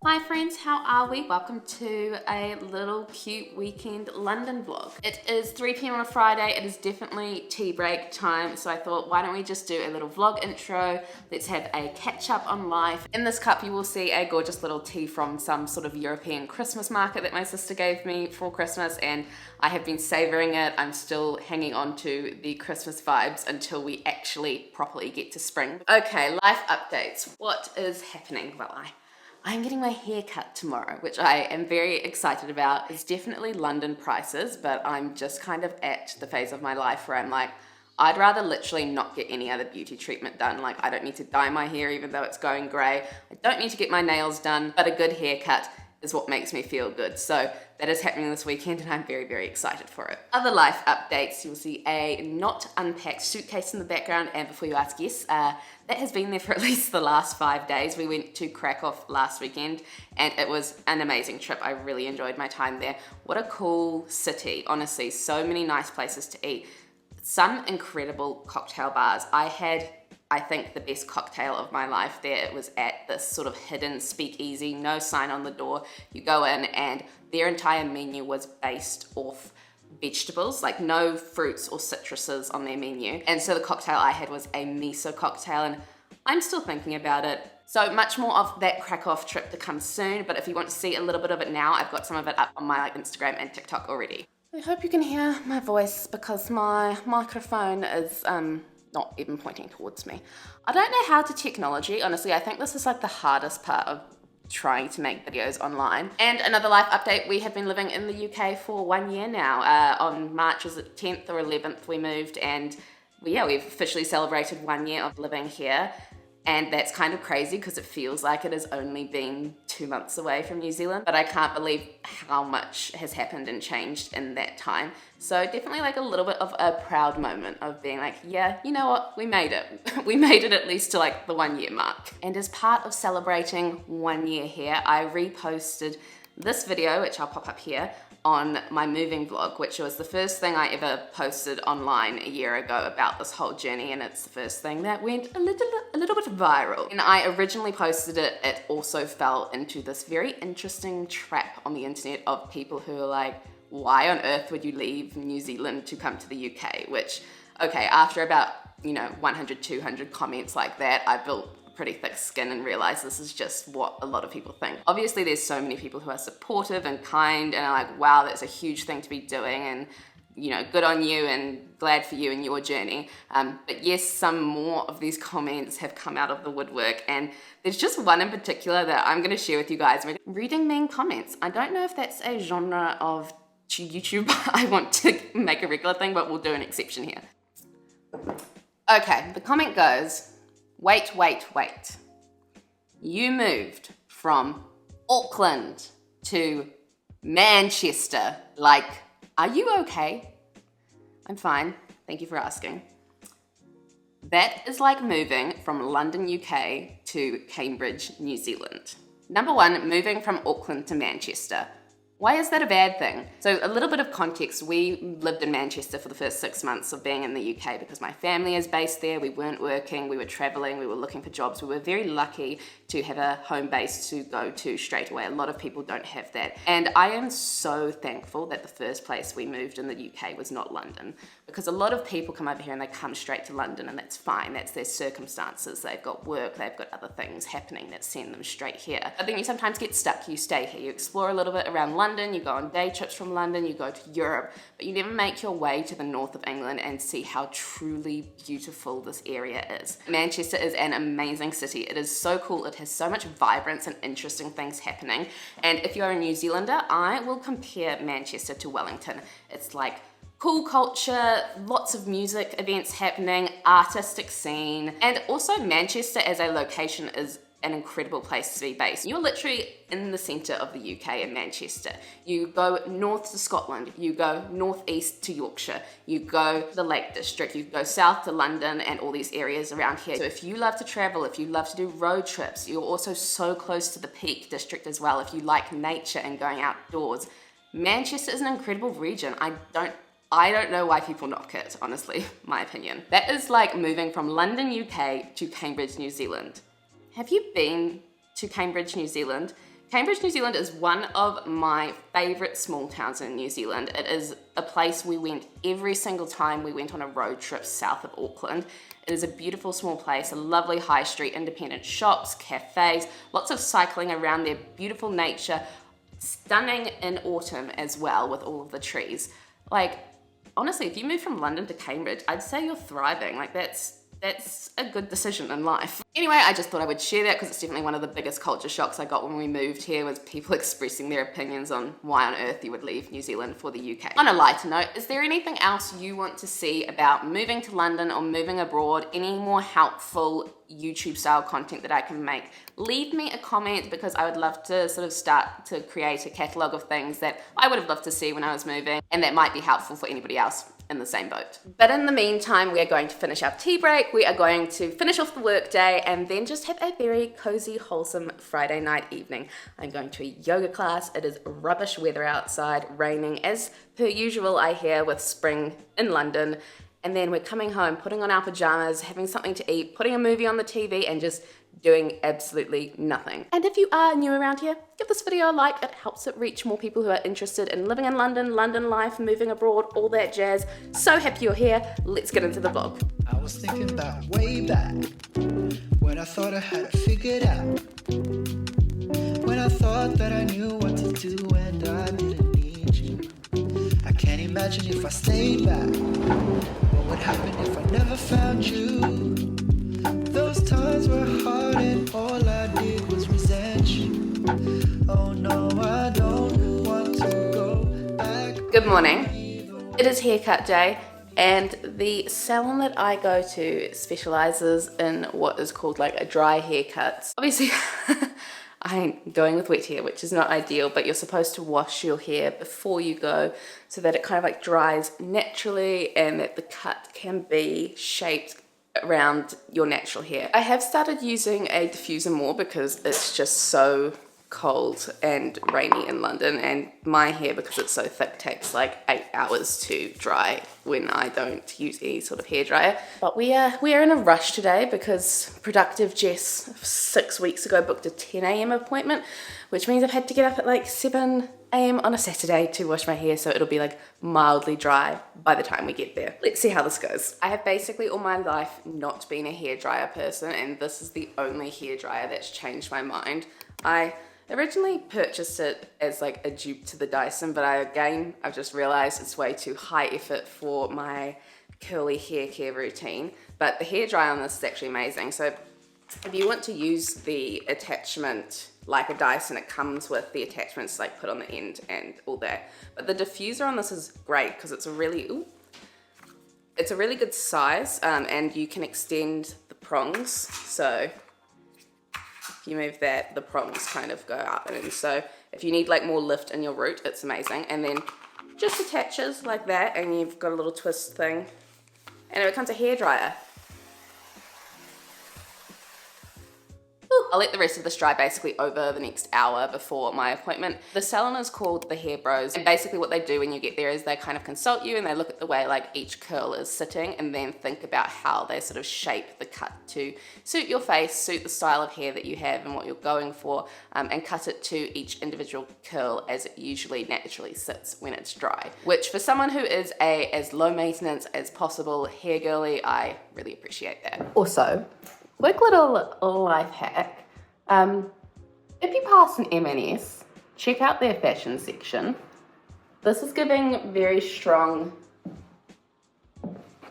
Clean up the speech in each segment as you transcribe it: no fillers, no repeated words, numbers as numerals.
Hi friends, how are we? Welcome to a little cute weekend London vlog. It is 3 p.m. on a Friday. It is definitely tea break time, so I thought why don't we just do a little vlog intro. Let's have a catch up on life. In this cup you will see a gorgeous little tea from some sort of European Christmas market that my sister gave me for Christmas, and I have been savoring it. I'm still hanging on to the Christmas vibes until we actually properly get to spring. Okay, life updates. What is happening? Well, I'm getting my hair cut tomorrow, which I am very excited about. It's definitely London prices, but I'm just kind of at the phase of my life where I'm like, I'd rather literally not get any other beauty treatment done. Like, I don't need to dye my hair even though it's going grey. I don't need to get my nails done, but a good haircut is what makes me feel good. So that is happening this weekend and I'm very, very excited for it. Other life updates, you'll see a not unpacked suitcase in the background, and before you ask, yes, that has been there for at least the last 5 days. We went to Kraków last weekend and it was an amazing trip. I really enjoyed my time there. What a cool city, honestly. So many nice places to eat. Some incredible cocktail bars. I think the best cocktail of my life there. It was at this sort of hidden speakeasy, no sign on the door. You go in and their entire menu was based off vegetables, like no fruits or citruses on their menu. And so the cocktail I had was a miso cocktail, and I'm still thinking about it. So much more of that Kraków trip to come soon, but if you want to see a little bit of it now, I've got some of it up on my Instagram and TikTok already. I hope you can hear my voice because my microphone is not even pointing towards me. I don't know how to technology, honestly. I think this is like the hardest part of trying to make videos online. And another life update, we have been living in the UK for 1 year now. On March, was it 10th or 11th, we moved, and we've officially celebrated 1 year of living here. And that's kind of crazy because it feels like it has only been 2 months away from New Zealand, but I can't believe how much has happened and changed in that time. So definitely like a little bit of a proud moment of being like, yeah, you know what, we made it. We made it at least to like the 1 year mark. And as part of celebrating 1 year here, I reposted this video, which I'll pop up here, on my moving vlog, which was the first thing I ever posted online a year ago about this whole journey, and it's the first thing that went a little bit viral. And I originally posted it, it also fell into this very interesting trap on the internet of people who are like, why on earth would you leave New Zealand to come to the UK? Which, okay, after about, 100, 200 comments like that, I built pretty thick skin and realize this is just what a lot of people think. Obviously there's so many people who are supportive and kind and are like, wow, that's a huge thing to be doing, and good on you and glad for you and your journey. But yes, some more of these comments have come out of the woodwork, and there's just one in particular that I'm gonna share with you guys. Reading mean comments. I don't know if that's a genre of YouTube I want to make a regular thing, but we'll do an exception here. Okay, the comment goes, wait. You moved from Auckland to Manchester. Like, are you okay? I'm fine. Thank you for asking. That is like moving from London, UK to Cambridge, New Zealand. Number one, moving from Auckland to Manchester. Why is that a bad thing? So a little bit of context, we lived in Manchester for the first 6 months of being in the UK because my family is based there. We weren't working, we were traveling, we were looking for jobs. We were very lucky to have a home base to go to straight away. A lot of people don't have that. And I am so thankful that the first place we moved in the UK was not London, because a lot of people come over here and they come straight to London, and that's fine. That's their circumstances. They've got work, they've got other things happening that send them straight here. But then you sometimes get stuck. You stay here, you explore a little bit around London, you go on day trips from London, you go to Europe, but you never make your way to the north of England and see how truly beautiful this area is. Manchester is an amazing city. It is so cool. It has so much vibrance and interesting things happening. And if you're a New Zealander, I will compare Manchester to Wellington. It's like cool culture, lots of music events happening, artistic scene, and also Manchester as a location is an incredible place to be based. You're literally in the centre of the UK in Manchester. You go north to Scotland, you go northeast to Yorkshire, you go to the Lake District, you go south to London and all these areas around here. So if you love to travel, if you love to do road trips, you're also so close to the Peak District as well. If you like nature and going outdoors, Manchester is an incredible region. I don't know why people knock it, honestly, my opinion. That is like moving from London, UK to Cambridge, New Zealand. Have you been to Cambridge, New Zealand? Cambridge, New Zealand is one of my favourite small towns in New Zealand. It is a place we went every single time we went on a road trip south of Auckland. It is a beautiful small place, a lovely high street, independent shops, cafes, lots of cycling around there, beautiful nature, stunning in autumn as well with all of the trees. Like, honestly, if you move from London to Cambridge, I'd say you're thriving. Like, that's a good decision in life. Anyway, I just thought I would share that because it's definitely one of the biggest culture shocks I got when we moved here, was people expressing their opinions on why on earth you would leave New Zealand for the UK. On a lighter note, is there anything else you want to see about moving to London or moving abroad? Any more helpful YouTube style content that I can make? Leave me a comment, because I would love to sort of start to create a catalogue of things that I would have loved to see when I was moving, and that might be helpful for anybody else in the same boat. But in the meantime, we are going to finish our tea break, we are going to finish off the work day, and then just have a very cozy, wholesome Friday night evening. I'm going to a yoga class. It is rubbish weather outside, raining as per usual, I hear, with spring in London. And then we're coming home, putting on our pajamas, having something to eat, putting a movie on the TV, and just doing absolutely nothing. And if you are new around here, give this video a like. It helps it reach more people who are interested in living in London, London life, moving abroad, all that jazz. So happy you're here. Let's get into the vlog. I was thinking about way back, when I thought I had it figured out, when I thought that I knew what to do and I didn't need you. I can't imagine if I stayed back, what would happen if I never found you. Those times were hard and all I did was resent you. Oh no, I don't want to go back. Good morning. It is haircut day, and the salon that I go to specializes in what is called like a dry haircuts. Obviously, I'm going with wet hair, which is not ideal, but you're supposed to wash your hair before you go so that it kind of like dries naturally and that the cut can be shaped around your natural hair. I have started using a diffuser more because it's just so cold and rainy in London, and my hair, because it's so thick, takes like 8 hours to dry when I don't use any sort of hairdryer. But we are in a rush today because productive Jess 6 weeks ago booked a 10 a.m. appointment, which means I've had to get up at like 7 a.m. on a Saturday to wash my hair, so it'll be like mildly dry by the time we get there. Let's see how this goes. I have basically all my life not been a hairdryer person, and this is the only hairdryer that's changed my mind. I originally purchased it as like a dupe to the Dyson, but I've just realized it's way too high effort for my curly hair care routine. But the hairdryer on this is actually amazing. So if you want to use the attachment like a Dyson, it comes with the attachments like put on the end and all that. But the diffuser on this is great because it's a really good size, and you can extend the prongs. So if you move that, the prongs kind of go up, and so if you need like more lift in your root, it's amazing. And then just attaches like that, and you've got a little twist thing, and it becomes a hairdryer. I'll let the rest of this dry basically over the next hour before my appointment. The salon is called the Hair Bros, and basically what they do when you get there is they kind of consult you and they look at the way like each curl is sitting, and then think about how they sort of shape the cut to suit your face, suit the style of hair that you have and what you're going for, and cut it to each individual curl as it usually naturally sits when it's dry. Which for someone who is as low maintenance as possible hair girly, I really appreciate that. Also, quick little life hack. If you pass an M&S, check out their fashion section. This is giving very strong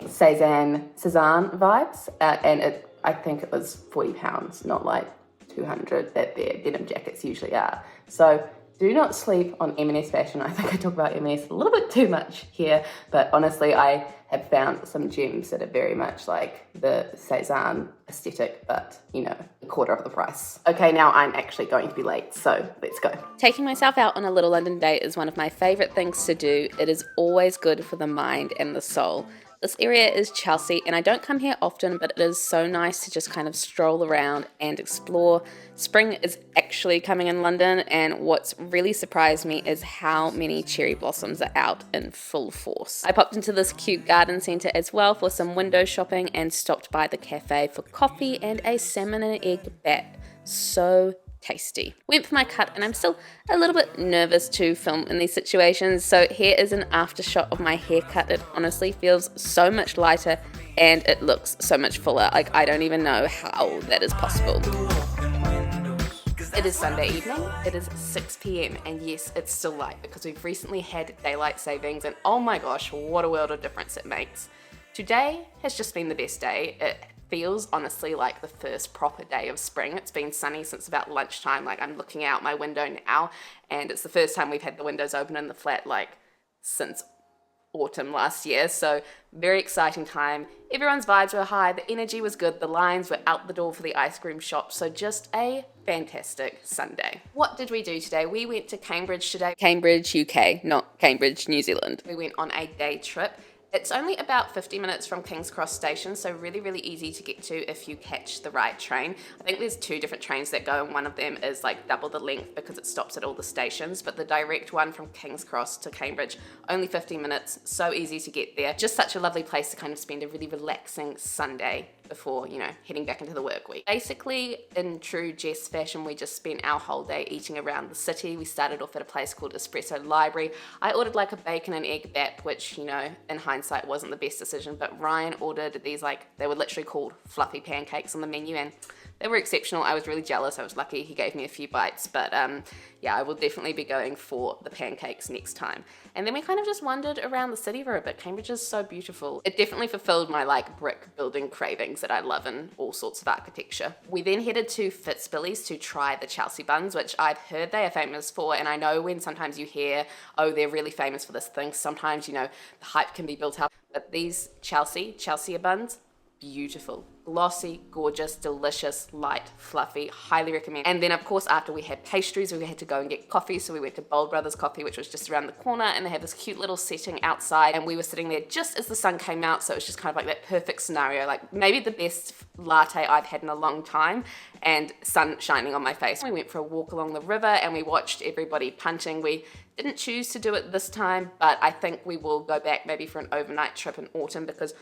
Cézanne vibes, and I think it was £40, not like 200 that their denim jackets usually are. So do not sleep on M&S fashion. I think I talk about M&S a little bit too much here, but honestly, I have found some gems that are very much like the Cézanne aesthetic, but you know, a quarter of the price. Okay, now I'm actually going to be late, so let's go. Taking myself out on a little London date is one of my favorite things to do. It is always good for the mind and the soul. This area is Chelsea, and I don't come here often, but it is so nice to just kind of stroll around and explore. Spring is actually coming in London, and what's really surprised me is how many cherry blossoms are out in full force. I popped into this cute garden centre as well for some window shopping and stopped by the cafe for coffee and a salmon and egg bat. So tasty. Went for my cut, and I'm still a little bit nervous to film in these situations, so here is an after shot of my haircut. It honestly feels so much lighter and it looks so much fuller. Like, I don't even know how that is possible. It is Sunday evening, it is 6 p.m, and yes, it's still light because we've recently had daylight savings, and oh my gosh, what a world of difference it makes. Today has just been the best day. It feels honestly like the first proper day of spring. It's been sunny since about lunchtime. Like, I'm looking out my window now, and it's the first time we've had the windows open in the flat like since autumn last year, so very exciting time. Everyone's vibes were high, the energy was good, the lines were out the door for the ice cream shop, so just a fantastic Sunday. What did we do today? We went to Cambridge today. Cambridge, UK, not Cambridge, New Zealand. We went on a day trip. It's only about 50 minutes from King's Cross station, so really, really easy to get to if you catch the right train. I think there's 2 different trains that go, and one of them is like double the length because it stops at all the stations, but the direct one from King's Cross to Cambridge, only 15 minutes, so easy to get there. Just such a lovely place to kind of spend a really relaxing Sunday before, you know, heading back into the work week. Basically, in true Jess fashion, we just spent our whole day eating around the city. We started off at a place called Espresso Library. I ordered like a bacon and egg bap, which, you know, in hindsight wasn't the best decision, but Ryan ordered these, like, they were literally called fluffy pancakes on the menu, and they were exceptional. I was really jealous. I was lucky he gave me a few bites, but yeah, I will definitely be going for the pancakes next time. And then we kind of just wandered around the city for a bit. Cambridge is so beautiful. It definitely fulfilled my like brick building cravings that I love in all sorts of architecture. We then headed to Fitzbilly's to try the Chelsea buns, which I've heard they are famous for, and I know when sometimes you hear, oh, they're really famous for this thing, sometimes, you know, the hype can be built up, but these Chelsea buns, beautiful, glossy, gorgeous, delicious, light, fluffy, highly recommend. And then of course after we had pastries, we had to go and get coffee, so we went to Bold Brothers Coffee, which was just around the corner, and they have this cute little setting outside, and we were sitting there just as the sun came out, so it was just kind of like that perfect scenario, like maybe the best latte I've had in a long time, and sun shining on my face. We went for a walk along the river and we watched everybody punting. We didn't choose to do it this time, but I think we will go back maybe for an overnight trip in autumn, because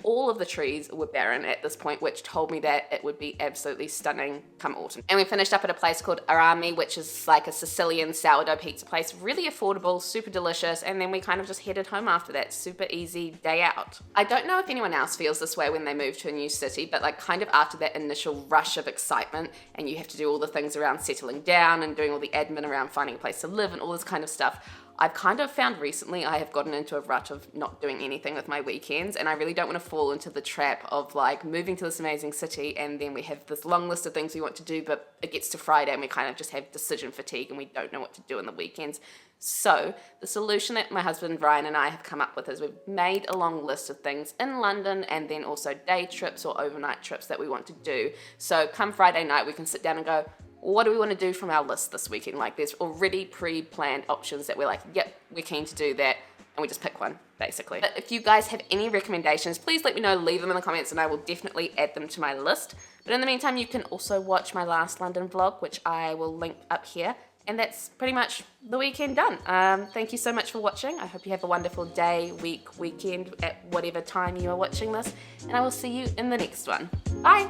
all of the trees were barren at this point, which told me that it would be absolutely stunning come autumn. And we finished up at a place called Arami, which is like a Sicilian sourdough pizza place, really affordable, super delicious, and then we kind of just headed home after that. Super easy day out. I don't know if anyone else feels this way when they move to a new city, but like kind of after that initial rush of excitement, and you have to do all the things around settling down and doing all the admin around finding a place to live and all this kind of stuff, I've kind of found recently I have gotten into a rut of not doing anything with my weekends, and I really don't want to fall into the trap of like moving to this amazing city and then we have this long list of things we want to do, but it gets to Friday and we kind of just have decision fatigue and we don't know what to do on the weekends. So the solution that my husband Ryan and I have come up with is we've made a long list of things in London and then also day trips or overnight trips that we want to do. So come Friday night we can sit down and go, what do we want to do from our list this weekend? Like, there's already pre-planned options that we're like, yep, we're keen to do that, and we just pick one, basically. But if you guys have any recommendations, please let me know, leave them in the comments, and I will definitely add them to my list. But in the meantime, you can also watch my last London vlog, which I will link up here, and that's pretty much the weekend done. Thank you so much for watching. I hope you have a wonderful day, week, weekend, at whatever time you are watching this, and I will see you in the next one. Bye!